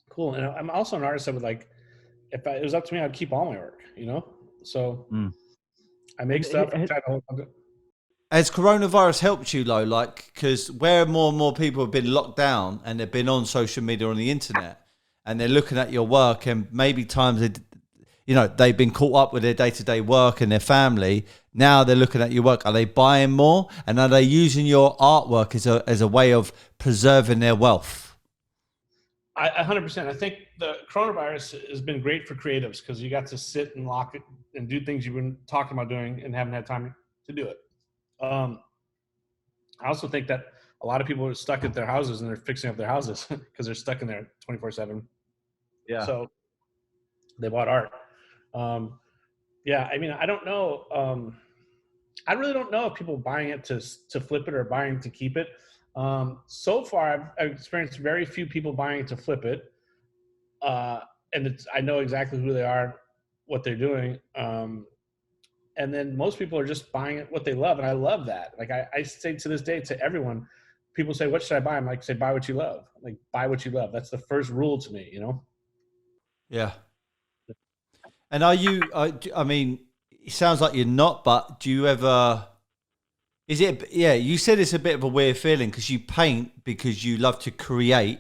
Speaker 2: cool. And I'm also an artist that would, like, if it was up to me, I'd keep all my work, so I make stuff. I try to hold on to.
Speaker 1: Has coronavirus helped you though? Like, because where more and more people have been locked down and they've been on social media, on the internet, and they're looking at your work, and maybe times they've been caught up with their day-to-day work and their family. Now they're looking at your work. Are they buying more, and are they using your artwork as a way of preserving their wealth?
Speaker 2: 100%. I think the coronavirus has been great for creatives, because you got to sit and lock it and do things you've been talking about doing and haven't had time to do it. I also think that a lot of people are stuck at their houses, and they're fixing up their houses because they're stuck in there 24/7.
Speaker 3: Yeah.
Speaker 2: So they bought art. Yeah. I mean, I don't know. I really don't know if people are buying it to flip it or buying to keep it. So far, I've experienced very few people buying to flip it. And I know exactly who they are, what they're doing. And then most people are just buying it what they love. And I love that. Like, I say to this day to everyone, people say, what should I buy? I'm like, say, buy what you love. Like, buy what you love. That's the first rule to me,
Speaker 1: Yeah. And are you, I mean, it sounds like you're not, but do you ever, you said it's a bit of a weird feeling because you paint because you love to create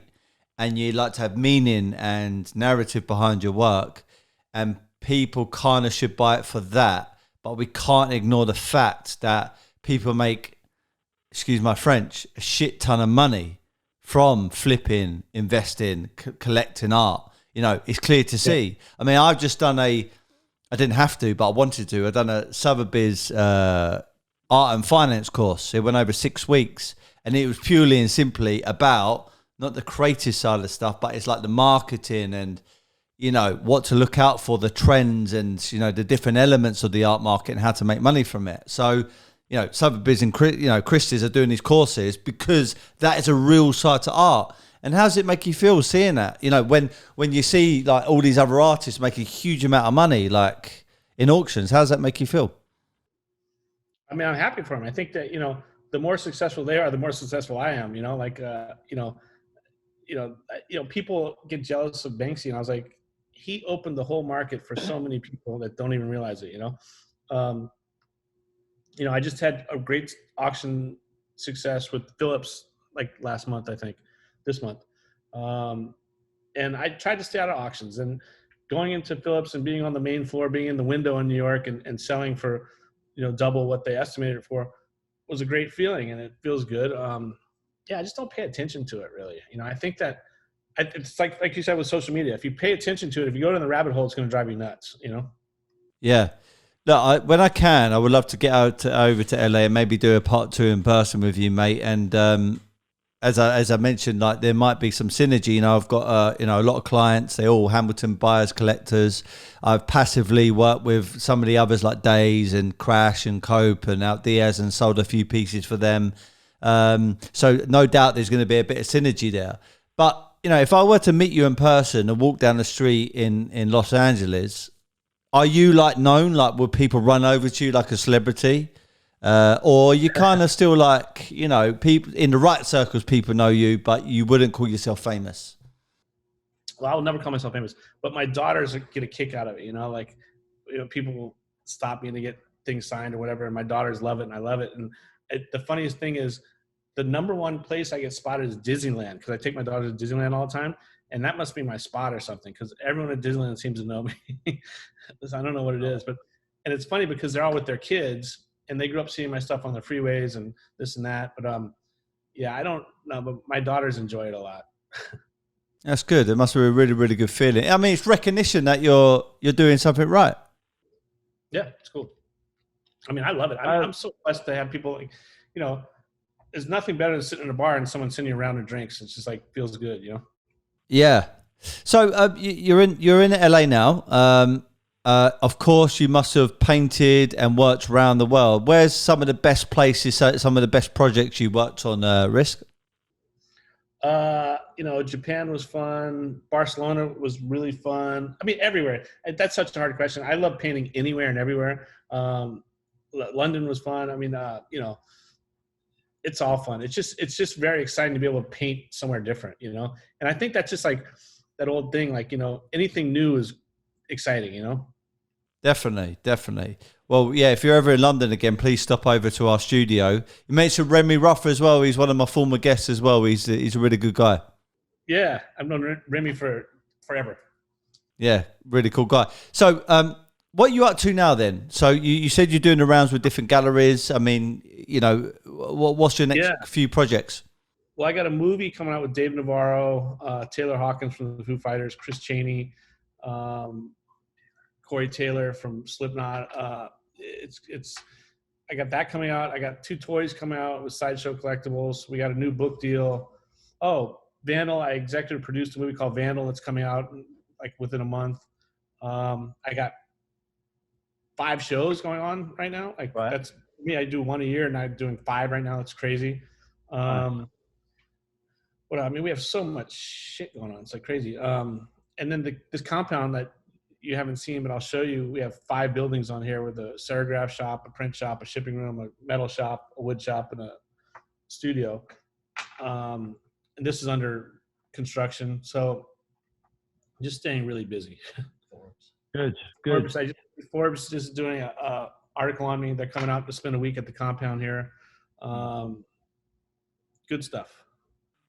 Speaker 1: and you like to have meaning and narrative behind your work, and people kind of should buy it for that. But we can't ignore the fact that people make, excuse my French, a shit ton of money from flipping, investing, collecting art. It's clear to see. I mean, I've just done I didn't have to, but I wanted to. I've done a Sotheby's art and finance course. It went over 6 weeks, and it was purely and simply about not the creative side of the stuff, but it's like the marketing and, what to look out for, the trends and, the different elements of the art market and how to make money from it. So, Sotheby's and, Christie's are doing these courses because that is a real side to art. And how does it make you feel seeing that? When you see like all these other artists make a huge amount of money, like in auctions, how does that make you feel?
Speaker 2: I mean, I'm happy for them. I think that, the more successful they are, the more successful I am, people get jealous of Banksy, and I was like, he opened the whole market for so many people that don't even realize it, I just had a great auction success with Phillips, like last month, I think, this month. And I tried to stay out of auctions, and going into Phillips and being on the main floor, being in the window in New York and selling for, double what they estimated it for was a great feeling, and it feels good. I just don't pay attention to it really. I think that it's like you said with social media. If you pay attention to it, if you go down the rabbit hole, it's going to drive you nuts.
Speaker 1: Yeah. Look, when I can, I would love to get over to LA and maybe do a part 2 in person with you, mate. And as I mentioned, like there might be some synergy. You know, I've got a lot of clients. They're all Hamilton buyers, collectors. I've passively worked with some of the others like Days and Crash and Cope and Out Diaz and sold a few pieces for them. So no doubt there's going to be a bit of synergy there. But you know, if I were to meet you in person and walk down the street in Los Angeles, are you like known? Like, would people run over to you like a celebrity? Or you kind of still like, you know, people in the right circles, people know you, but you wouldn't call yourself famous?
Speaker 2: Well, I'll never call myself famous, but my daughters get a kick out of it. You know, like, you know, people will stop me to get things signed or whatever, and my daughters love it and I love it. And the funniest thing is, the number one place I get spotted is Disneyland, because I take my daughters to Disneyland all the time, and that must be my spot or something, because everyone at Disneyland seems to know me. I don't know what it is, and it's funny because they're all with their kids and they grew up seeing my stuff on the freeways and this and that. But yeah, I don't know, but my daughters enjoy it a lot.
Speaker 1: That's good. It must be a really, really good feeling. I mean, it's recognition that you're doing something right.
Speaker 2: Yeah, it's cool. I mean, I love it. I'm so blessed to have people like, you know, there's nothing better than sitting in a bar and someone sending you a round of drinks. It's just like, feels good, you know?
Speaker 1: Yeah. So you're in LA now. Of course, you must have painted and worked around the world. Where's some of the best places, some of the best projects you worked on, Risk?
Speaker 2: You know, Japan was fun. Barcelona was really fun. I mean, everywhere. That's such a hard question. I love painting anywhere and everywhere. London was fun. I mean, you know, it's all fun. It's just very exciting to be able to paint somewhere different, you know? And I think that's just like that old thing, like, you know, anything new is exciting, you know?
Speaker 1: Definitely. Well, yeah, if you're ever in London again, please stop over to our studio. You mentioned Remy Ruffer as well. He's one of my former guests as well. He's a really good guy.
Speaker 2: Yeah, I've known Remy for forever.
Speaker 1: Yeah, really cool guy. So, what are you up to now then? So you said you're doing the rounds with different galleries. I mean, you know, what's your next few projects?
Speaker 2: Well, I got a movie coming out with Dave Navarro, Taylor Hawkins from the Foo Fighters, Chris Chaney, Corey Taylor from Slipknot. I got that coming out. I got 2 toys coming out with Sideshow Collectibles. We got a new book deal. Oh, Vandal. I executive produced a movie called Vandal that's coming out like within a month. I got 5 shows going on right now. Like that's me. I do 1 a year, and I'm doing 5 right now. It's crazy. What I mean, we have so much shit going on. It's like crazy. And then this compound that you haven't seen, but I'll show you. We have 5 buildings on here with a serigraph shop, a print shop, a shipping room, a metal shop, a wood shop, and a studio. And this is under construction. So just staying really busy.
Speaker 3: Good.
Speaker 2: Forbes just doing a article on me. They're coming out to spend a week at the compound here. Good stuff.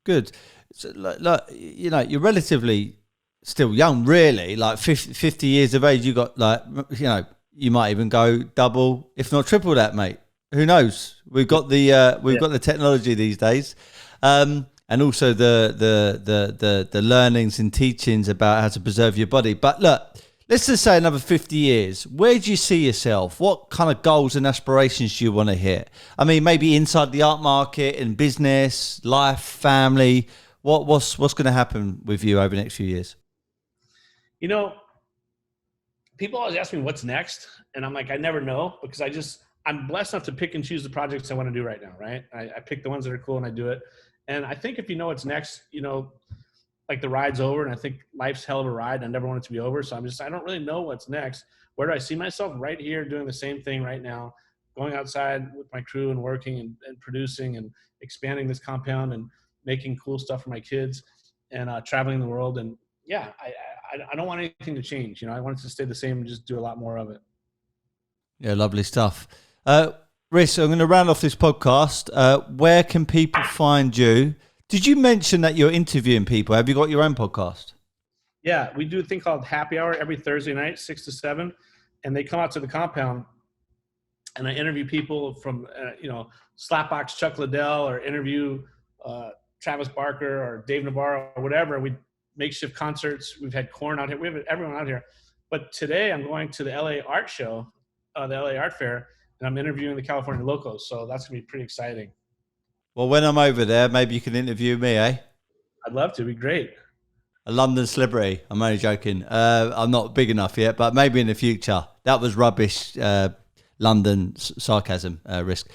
Speaker 1: Good. So, like, you know, you're relatively still young, really. Like 50 years of age, you got like, you know, you might even go double, if not triple that, mate. Who knows? We've got the got the technology these days, and also the learnings and teachings about how to preserve your body. But look, let's just say another 50 years. Where do you see yourself? What kind of goals and aspirations do you want to hit? I mean, maybe inside the art market, in business, life, family. What's going to happen with you over the next few years?
Speaker 2: You know, people always ask me what's next, and I'm like, I never know, because I'm blessed enough to pick and choose the projects I want to do right now, right? I pick the ones that are cool and I do it. And I think if you know what's next, you know, like the ride's over, and I think life's hell of a ride, and I never want it to be over. So I don't really know what's next. Where do I see myself? Right here doing the same thing right now, going outside with my crew and working and producing and expanding this compound and making cool stuff for my kids and traveling the world. And yeah, I don't want anything to change. You know, I want it to stay the same and just do a lot more of it.
Speaker 1: Yeah, lovely stuff. Riz, I'm going to round off this podcast. Where can people find you? Did you mention that you're interviewing people? Have you got your own podcast?
Speaker 2: Yeah, we do a thing called Happy Hour every Thursday night, 6 to 7. And they come out to the compound, and I interview people from, you know, Slapbox Chuck Liddell, or interview Travis Barker or Dave Navarro or whatever. We makeshift concerts. We've had Korn out here. We have everyone out here. But today I'm going to the LA Art Show, the LA Art Fair, and I'm interviewing the California locals. So that's going to be pretty exciting.
Speaker 1: Well, when I'm over there, maybe you can interview me, eh?
Speaker 2: I'd love to. It'd be great.
Speaker 1: A London celebrity. I'm only joking. I'm not big enough yet, but maybe in the future. That was rubbish. London sarcasm risk.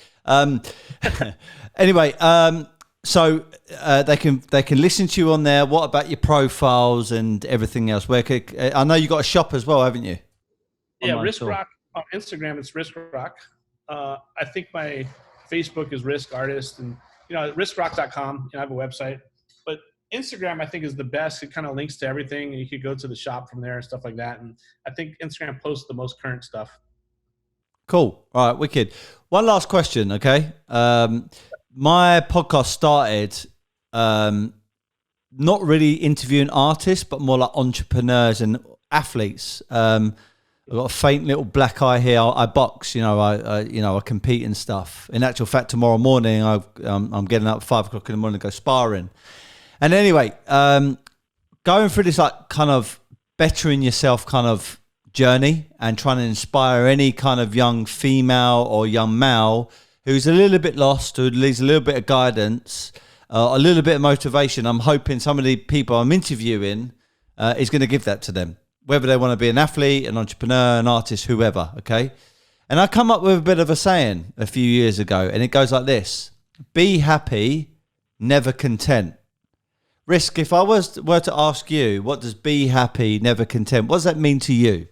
Speaker 1: Anyway, so they can listen to you on there. What about your profiles and everything else? I know you got a shop as well, haven't you?
Speaker 2: Yeah, Risk Rock on Instagram. It's Risk Rock. I think my Facebook is Risk Artist, and riskrock.com. I have a website, but Instagram I think is the best. It kind of links to everything, and you could go to the shop from there and stuff like that. And I think Instagram posts the most current stuff.
Speaker 1: Cool. All right, wicked. One last question, okay? My podcast started not really interviewing artists, but more like entrepreneurs and athletes. I've got a faint little black eye here. I box, I compete and stuff. In actual fact, tomorrow morning, I'm getting up at 5 o'clock in the morning to go sparring. And anyway, going through this like kind of bettering yourself kind of journey and trying to inspire any kind of young female or young male who's a little bit lost, who needs a little bit of guidance, a little bit of motivation. I'm hoping some of the people I'm interviewing is going to give that to them, whether they want to be an athlete, an entrepreneur, an artist, whoever, okay? And I come up with a bit of a saying a few years ago, and it goes like this: be happy, never content. Risk, if I were to ask you, what does be happy, never content, what does that mean to you?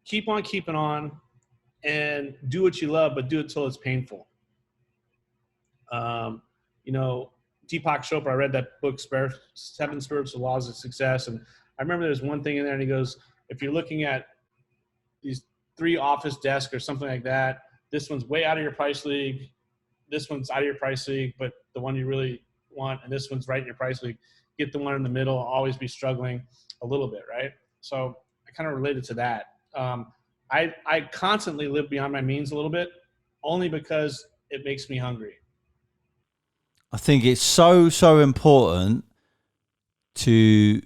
Speaker 2: Keep on keeping on and do what you love, but do it till it's painful. Deepak Chopra, I read that book, 7 Spiritual Laws of Success. And I remember there's one thing in there and he goes, if you're looking at these 3 office desks or something like that, this one's way out of your price league. This one's out of your price league, but the one you really want, and this one's right in your price league. Get the one in the middle, always be struggling a little bit, right? So I kind of related to that. I constantly live beyond my means a little bit, only because it makes me hungry.
Speaker 1: I think it's so important to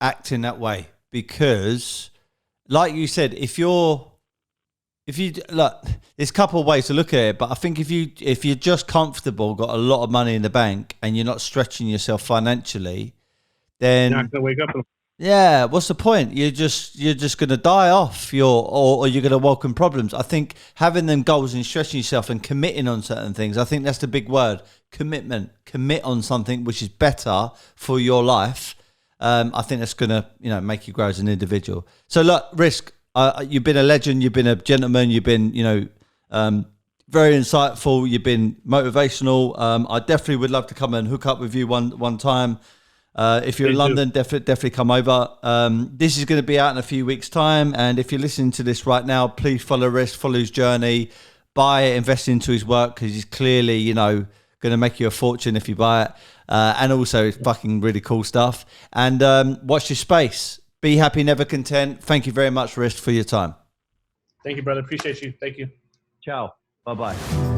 Speaker 1: act in that way because, like you said, if you look, there's a couple of ways to look at it, but I think if you're just comfortable, got a lot of money in the bank, and you're not stretching yourself financially, then
Speaker 2: you're not gonna wake up.
Speaker 1: Yeah, what's the point? You're just going to die off or you're going to welcome problems. I think having them goals and stretching yourself and committing on certain things, I think that's the big word, commitment. Commit on something which is better for your life. I think that's going to, make you grow as an individual. So look, Risk, you've been a legend, you've been a gentleman, you've been, very insightful, you've been motivational. I definitely would love to come and hook up with you one time. If you're in London, definitely come over. This is going to be out in a few weeks' time, and if you're listening to this right now, please follow Risk, follow his journey, buy it, invest into his work, because he's clearly, going to make you a fortune if you buy it, and also it's fucking really cool stuff. And watch your space. Be happy, never content. Thank you very much, Risk, for your time.
Speaker 2: Thank you, brother. Appreciate you. Thank you.
Speaker 3: Ciao. Bye-bye.